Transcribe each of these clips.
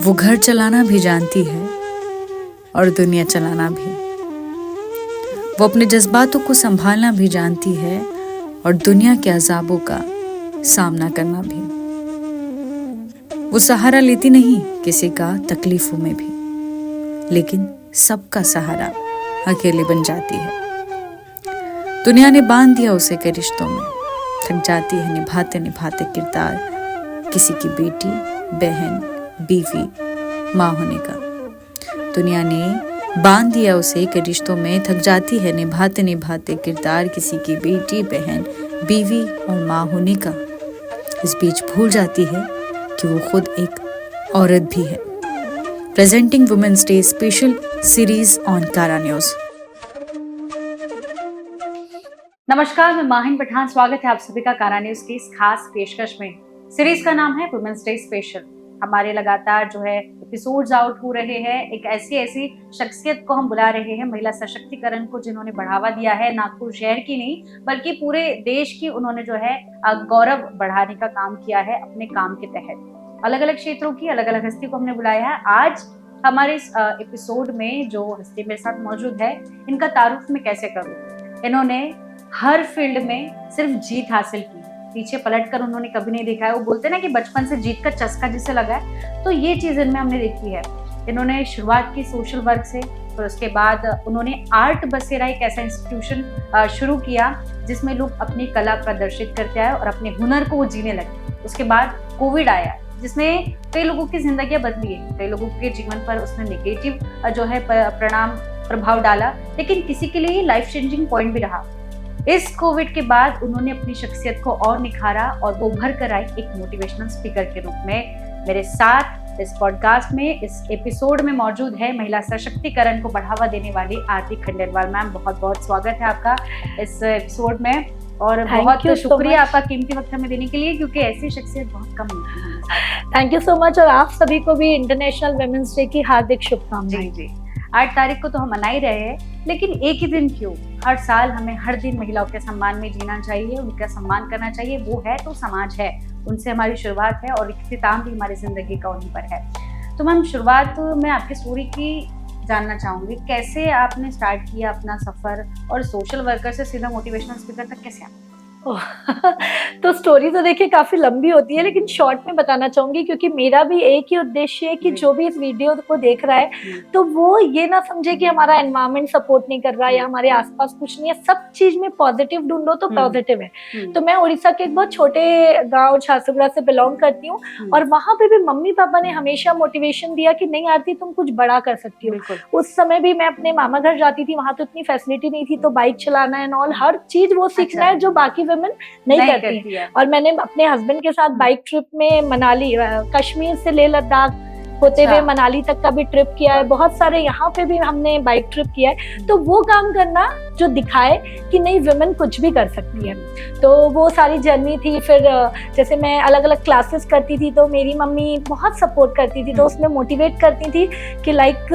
वो घर चलाना भी जानती है और दुनिया चलाना भी। वो अपने जज्बातों को संभालना भी जानती है और दुनिया के अजाबों का सामना करना भी। वो सहारा लेती नहीं किसी का तकलीफों में भी, लेकिन सबका सहारा अकेले बन जाती है। दुनिया ने बांध दिया उसे कई रिश्तों में, थक जाती है निभाते निभाते किरदार किसी की बेटी, बहन, बीवी, माँ होने का। दुनिया ने बांध दिया उसे कई रिश्तों में, थक जाती है निभाते निभाते किरदार किसी की बेटी, बहन, बीवी और माँ होने का। इस बीच भूल जाती है कि वो खुद एक औरत भी है। Presenting women's day special series on कारा न्यूज। नमस्कार, मैं माहिन पठान। स्वागत है आप सभी का कारा न्यूज की इस खास पेशकश में। सीरीज का नाम है वुमेन्स डे स्पेशल। हमारे लगातार जो है एपिसोड्स आउट हो रहे हैं। एक ऐसी शख्सियत को हम बुला रहे हैं, महिला सशक्तिकरण को, जिन्होंने बढ़ावा दिया है नागपुर शहर की नहीं बल्कि पूरे देश की। उन्होंने जो है गौरव बढ़ाने का काम किया है अपने काम के तहत। अलग अलग क्षेत्रों की अलग अलग हस्ती को हमने बुलाया है। आज हमारे इस एपिसोड में जो हस्ती मेरे साथ मौजूद है, इनका तारुफ मैं कैसे करूँ। इन्होंने हर फील्ड में सिर्फ जीत हासिल की, पीछे पलटकर उन्होंने कभी नहीं देखा है। वो बोलते ना कि बचपन से जीत का चस्का जिसे लगा है, तो ये चीज इनमें हमने देखी है। इन्होंने शुरुआत की सोशल वर्क से, फिर उसके बाद उन्होंने आर्ट बसेरा एक ऐसा इंस्टीट्यूशन शुरू किया जिसमें लोग अपनी कला प्रदर्शित करते आए और अपने हुनर को वो जीने लगे। उसके बाद कोविड आया जिसमें कई लोगों की जिंदगियां बदली है, कई लोगों के जीवन पर उसने नेगेटिव जो है प्रभाव डाला, लेकिन किसी के लिए लाइफ चेंजिंग पॉइंट भी रहा। इस कोविड के बाद उन्होंने अपनी शख्सियत को और निखारा और वो उभर कर आई एक मोटिवेशनल स्पीकर के रूप में। मेरे साथ इस पॉडकास्ट में, इस एपिसोड में मौजूद है महिला सशक्तिकरण को बढ़ावा देने वाली आरती खंडेलवाल मैम। बहुत बहुत स्वागत है आपका इस एपिसोड में और बहुत शुक्रिया आपका कीमती वक्त हमें देने के लिए, क्योंकि ऐसी शख्सियत बहुत कम मिलती है। Thank you so much. और आप सभी को भी इंटरनेशनल वुमेन्स डे की हार्दिक शुभकामनाएं। जी, 8 तारीख को तो हम मना ही रहे हैं, लेकिन एक ही दिन क्यों, हर साल हमें हर दिन महिलाओं के सम्मान में जीना चाहिए, उनका सम्मान करना चाहिए। वो है तो समाज है, उनसे हमारी शुरुआत है और इख्तिताम भी हमारी जिंदगी का उन्हीं पर है। तो मैम, शुरुआत में आपकी स्टोरी की जानना चाहूंगी, कैसे आपने स्टार्ट किया अपना सफर और सोशल वर्कर से सीधा मोटिवेशनल स्पीकर तक कैसे आए? तो स्टोरी तो देखिए काफी लंबी होती है, लेकिन शॉर्ट में बताना चाहूंगी, क्योंकि मेरा भी एक ही उद्देश्य है कि जो भी इस वीडियो को देख रहा है तो वो ये ना समझे कि हमारा एनवायरनमेंट सपोर्ट नहीं कर रहा है या हमारे आसपास कुछ नहीं है। सब चीज में पॉजिटिव ढूंढो तो पॉजिटिव है। तो मैं उड़ीसा के एक बहुत छोटे गाँव झारसुगुड़ा से बिलोंग करती हूँ, और वहां पे भी मम्मी पापा ने हमेशा मोटिवेशन दिया कि नहीं आरती, तुम कुछ बड़ा कर सकती हो। उस समय भी मैं अपने मामा घर जाती थी, वहां तो इतनी फैसिलिटी नहीं थी, तो बाइक चलाना एंड ऑल हर चीज वो सीखना है जो बाकी नहीं करती है। और मैंने अपने हस्बैंड के साथ बाइक ट्रिप में मनाली, कश्मीर से लेह लद्दाख होते हुए मनाली तक का भी ट्रिप किया है। बहुत सारे यहाँ पे भी हमने बाइक ट्रिप किया है। तो वो काम करना जो दिखाए कि नहीं, वुमेन कुछ भी कर सकती है, तो वो सारी जर्नी थी। फिर जैसे मैं अलग अलग क्लासेस करती थी, तो मेरी मम्मी बहुत सपोर्ट करती थी, तो उसमें मोटिवेट करती थी कि लाइक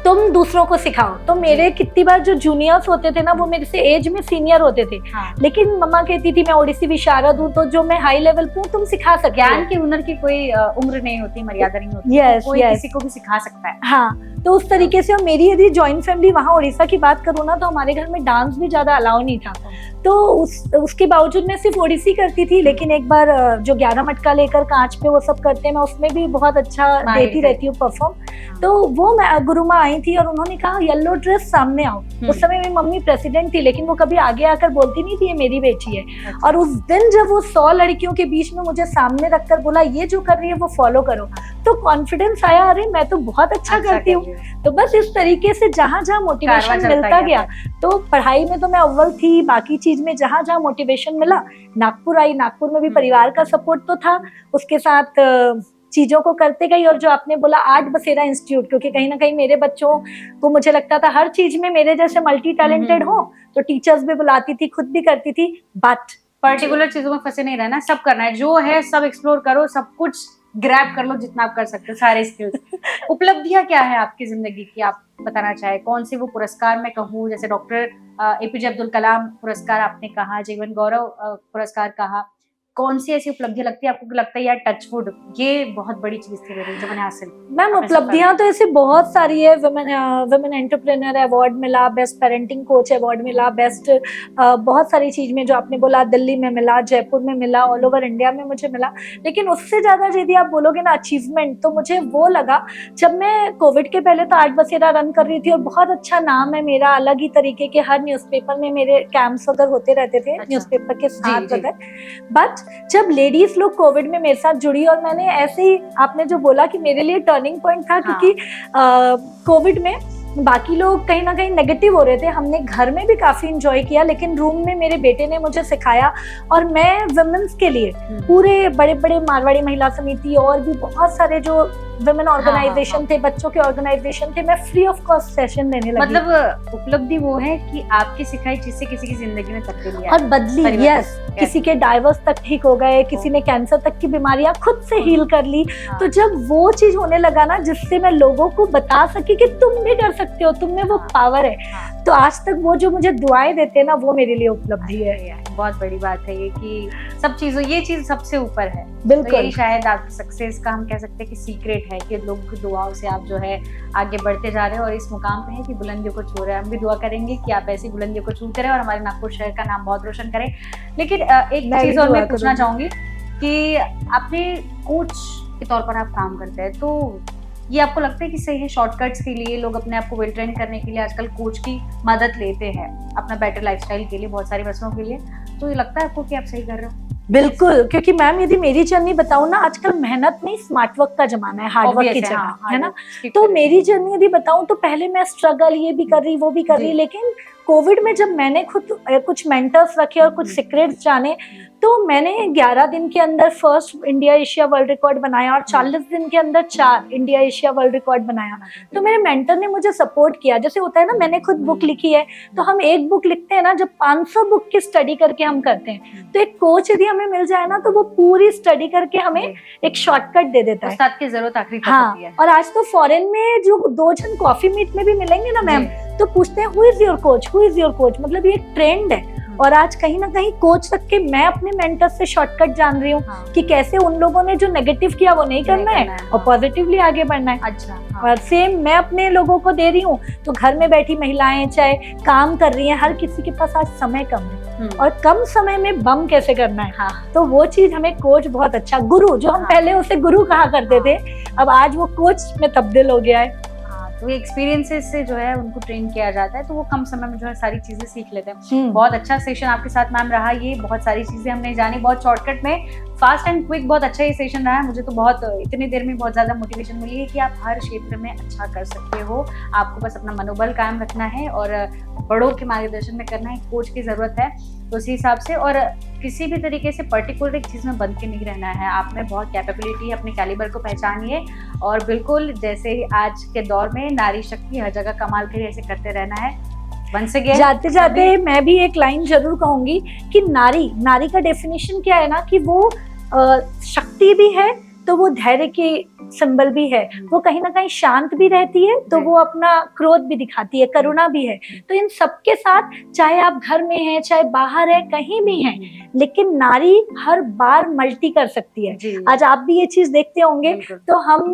तुम दूसरों को सिखाओ। तो मेरे कितनी बार जो जूनियर्स होते थे ना, वो मेरे से एज में सीनियर होते थे। लेकिन मम्मा कहती थी मैं ओडिसी विशारद हूँ, तो जो मैं हाई लेवल पे हूँ तुम सिखा सकते हो। ज्ञान की, हुनर की कोई उम्र नहीं होती, मर्यादा नहीं होती। कोई किसी को भी सिखा सकता है। हाँ, तो उस तरीके से। और मेरी यदि जॉइंट फैमिली वहाँ उड़ीसा की बात करूँ ना, तो हमारे घर में डांस भी ज्यादा अलाउ नहीं था। तो उसके बावजूद मैं सिर्फ ओडिसी करती थी। लेकिन एक बार जो 11 मटका लेकर कांच पे वो सब करते हैं, मैं उसमें भी बहुत अच्छा देती रहती हूँ परफॉर्म। तो वो गुरु माँ आई थी और उन्होंने कहा येलो ड्रेस, सामने आओ। उस समय मेरी मम्मी प्रेसिडेंट थी, लेकिन वो कभी आगे आकर बोलती नहीं थी ये मेरी बेटी है। और उस दिन जब वो 100 लड़कियों के बीच में मुझे सामने रखकर बोला ये जो कर रही है वो फॉलो करो, तो कॉन्फिडेंस आया, अरे मैं तो बहुत अच्छा करती हूँ। तो बस इस तरीके से जहाँ जहाँ मोटिवेशन मिलता गया, तो पढ़ाई में तो मैं अव्वल थी, बाकी चीज में जहाँ जहाँ मोटिवेशन मिला नागपुर आई। नागपुर में भी परिवार का सपोर्ट तो था, उसके साथ चीजों को करते गई। और जो आपने बोला आर्ट बसेरा इंस्टीट्यूट, क्योंकि कहीं ना कहीं मेरे बच्चों को मुझे लगता था हर चीज में मेरे जैसे मल्टी टैलेंटेड हो, तो टीचर्स भी बुलाती थी, खुद भी करती थी, बट पर्टिकुलर चीजों में फंसे नहीं रहना, सब करना है, जो है सब एक्सप्लोर करो, सब कुछ ग्रैब कर लो जितना आप कर सकते हो, सारे स्किल्स। उपलब्धियां क्या है आपकी जिंदगी की, आप बताना चाहे? कौन सी वो पुरस्कार मैं कहूँ, जैसे डॉक्टर APJ अब्दुल कलाम पुरस्कार आपने कहा, जीवन गौरव पुरस्कार कहा, कौन सी ऐसी उपलब्धियां लगती है आपको कि लगता है यार टचवुड ये बहुत बड़ी चीज थी मेरी जो मैंने हासिल की? मैम उपलब्धियां तो ऐसी बहुत सारी है। वुमेन एंटरप्रेन्योर अवार्ड मिला, बेस्ट पेरेंटिंग कोच अवार्ड मिला, बेस्ट बहुत सारी चीज में जो आपने बोला, दिल्ली में मिला, जयपुर में मिला, ऑल ओवर इंडिया में मुझे मिला। लेकिन उससे ज्यादा यदि आप बोलोगे ना अचीवमेंट, तो मुझे वो लगा जब मैं कोविड के पहले तो 8 बसेरा रन कर रही थी और बहुत अच्छा नाम है मेरा, अलग ही तरीके के हर न्यूज़पेपर में मेरे कैंप्स वगैरह होते रहते थे, अच्छा। न्यूज़पेपर के साथ जी, जी। वगैरह। बट जब लेडीज लोग कोविड में मेरे साथ जुड़ी और मैंने ऐसे ही, आपने जो बोला कि मेरे लिए टर्निंग पॉइंट था, क्योंकि कोविड में बाकी लोग कहीं ना कहीं नेगेटिव हो रहे थे, हमने घर में भी काफी इंजॉय किया, लेकिन रूम में मेरे बेटे ने मुझे सिखाया और मैं वुमेन्स के लिए पूरे बड़े बड़े मारवाड़ी महिला समिति और भी बहुत सारे जो वुमेन ऑर्गेनाइजेशन थे, बच्चों के ऑर्गेनाइजेशन थे, मैं फ्री ऑफ कॉस्ट सेशन देने लगी। मतलब उपलब्धि वो है कि आपकी सिखाई चीज किसी की जिंदगी में तब्दीली आई और बदली। यस, किसी के डाइवर्स तक ठीक हो गए, किसी ने कैंसर तक की बीमारियां खुद से हील कर ली। तो जब वो चीज होने लगा ना, जिससे मैं लोगों को बता सकी कि तुम भी कर सकते हो, तुम में वो पावर है, तो आज तक वो जो मुझे दुआएं देते हैं ना, वो मेरे लिए उपलब्धि है। बहुत बड़ी बात है ये कि सब चीजों, ये चीज सबसे ऊपर है। बिल्कुल। तो यही शायद आप सक्सेस का हम कह सकते हैं कि सीक्रेट है कि लोगों की दुआओं से आप जो है आगे बढ़ते जा रहे हो और इस मुकाम पे है कि बुलंदियों को छू रहे हैं। हम भी दुआ करेंगे कि आप ऐसी बुलंदियों को छूते रहे और हमारे नागपुर शहर का नाम बहुत रोशन करें। लेकिन एक चीज और मैं पूछना चाहूंगी कि आपने कोच के तौर पर आप काम करते हैं, तो ये आपको लगता है कि सही है? शॉर्टकट्स के लिए लोग अपने आप को वेल ट्रेन करने के लिए आजकल कोच की मदद लेते हैं अपना बेटर लाइफस्टाइल के लिए, बहुत सारी वजहों के लिए, तो ये लगता है आपको कि आप सही कर रहे हो? बिल्कुल, क्योंकि मैम यदि मेरी जर्नी बताऊं ना, आजकल मेहनत नहीं स्मार्ट वर्क का जमाना है, हार्ड वर्क की जगह है ना। तो मेरी जर्नी यदि बताऊं तो पहले मैं स्ट्रगल ये भी कर रही, वो भी कर रही, लेकिन कोविड में जब मैंने खुद कुछ मेंटर्स रखे और कुछ सीक्रेट्स जाने, तो मैंने 11 दिन के अंदर first India Asia world record बनाया और 40 दिन के अंदर 4 इंडिया एशिया वर्ल्ड रिकॉर्ड बनाया। तो मेरे मेंटर ने मुझे सपोर्ट किया। जैसे होता है ना, मैंने खुद बुक लिखी है, तो हम एक बुक लिखते हैं ना, जब 500 बुक की स्टडी करके हम करते हैं, तो एक कोच यदि हमें मिल जाए ना, तो वो पूरी स्टडी करके हमें एक शॉर्टकट दे देता है। उस्ताद की जरूरत आखिरी तक हाँ, होती है। और आज तो फॉरेन में जो 2 जन कॉफी मीट में भी मिलेंगे ना मैम, तो पूछते हैं who is your coach, who is your coach, मतलब ये ट्रेंड है। और आज कहीं ना कहीं कोच रख के मैं अपने मेंटर से शॉर्टकट जान रही हूँ कि कैसे उन लोगों ने जो नेगेटिव किया वो नहीं करना है और पॉजिटिवली आगे बढ़ना है। अच्छा। और सेम मैं अपने लोगों को दे रही हूँ। तो घर में बैठी महिलाएं चाहे काम कर रही हैं, हर किसी के पास आज समय कम है और कम समय में बम कैसे करना है, तो वो चीज हमें कोच बहुत अच्छा, गुरु जो हम पहले उसे गुरु कहा करते थे, अब आज वो कोच में तब्दील हो गया है। तो एक्सपीरियंसेस से जो है उनको ट्रेन किया जाता है, तो वो कम समय में जो है सारी चीजें सीख लेते हैं। बहुत अच्छा सेशन आपके साथ मैम रहा ये, बहुत सारी चीजें हमने जानी, बहुत शॉर्टकट में, फास्ट एंड क्विक, बहुत अच्छा ये सेशन रहा है। मुझे तो बहुत इतनी देर में बहुत ज्यादा मोटिवेशन मिली है कि आप हर क्षेत्र में अच्छा कर सकते हो। आपको बस अपना मनोबल कायम रखना है और बड़ों के मार्गदर्शन में करना है। कोच की जरूरत है तो उसी हिसाब से, और किसी भी तरीके से पर्टिकुलर एक चीज में बंद के नहीं रहना है। आप में बहुत कैपेबिलिटी है, अपने कैलिबर को पहचानिए और बिल्कुल जैसे आज के दौर में नारी शक्ति हर जगह कमाल करे, ऐसे करते रहना है। जाते जाते मैं भी एक लाइन जरूर कहूंगी कि नारी का डेफिनेशन क्या है ना, कि वो शक्ति भी है तो वो धैर्य की सिंबल भी है, वो कहीं ना कहीं शांत भी रहती है तो वो अपना क्रोध भी दिखाती है, करुणा भी है। तो इन सबके साथ, चाहे आप घर में हैं चाहे बाहर है, कहीं भी हैं, लेकिन नारी हर बार मल्टी कर सकती है। आज आप भी ये चीज देखते होंगे। तो हम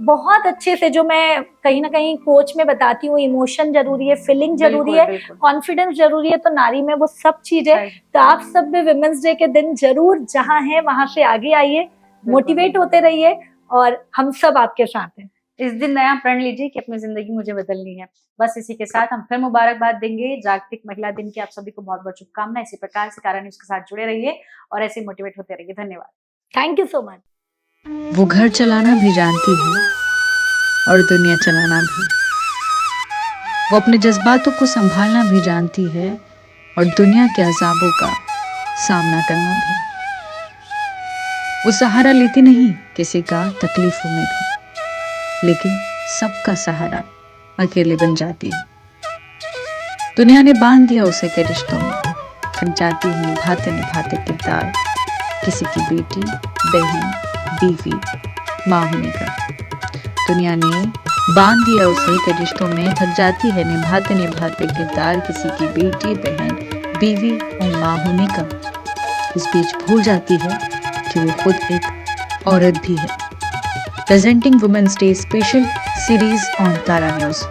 बहुत अच्छे से, जो मैं कहीं ना कहीं कोच में बताती हूँ, इमोशन जरूरी है, फीलिंग जरूरी है, कॉन्फिडेंस जरूरी है, तो नारी में वो सब चीज है। तो आप सब भी विमेंस डे के दिन जरूर जहाँ हैं वहां से आगे आइए, मोटिवेट होते रहिए और हम सब आपके साथ हैं। इस दिन नया प्रण लीजिए कि अपनी जिंदगी मुझे बदलनी है। बस इसी के साथ हम फिर मुबारकबाद देंगे जागतिक महिला दिन की। आप सभी को बहुत बहुत शुभकामनाएं। इसी प्रकार से कारा न्यूज़ के साथ जुड़े रहिए और ऐसे मोटिवेट होते रहिए। धन्यवाद। Thank you so much. वो घर चलाना भी जानती है और दुनिया चलाना भी। वो अपने जज्बातों को संभालना भी जानती है और दुनिया के अजाबों का सामना करना भी। वो सहारा लेती नहीं किसी का तकलीफों में भी, लेकिन सबका सहारा अकेले बन जाती है। दुनिया ने बांध दिया उसे के रिश्तों में, थक जाती है निभाते निभाते किरदार किसी की बेटी, बहन, बीवी, माँ होने का। दुनिया ने बांध दिया उसे के रिश्तों में, थक जाती है निभाते निभाते किरदार किसी की बेटी, बहन, बीवी और माँ होने का। इस बीच भूल जाती है कि वो खुद एक औरत भी है। Presenting women's day special series on Tara news.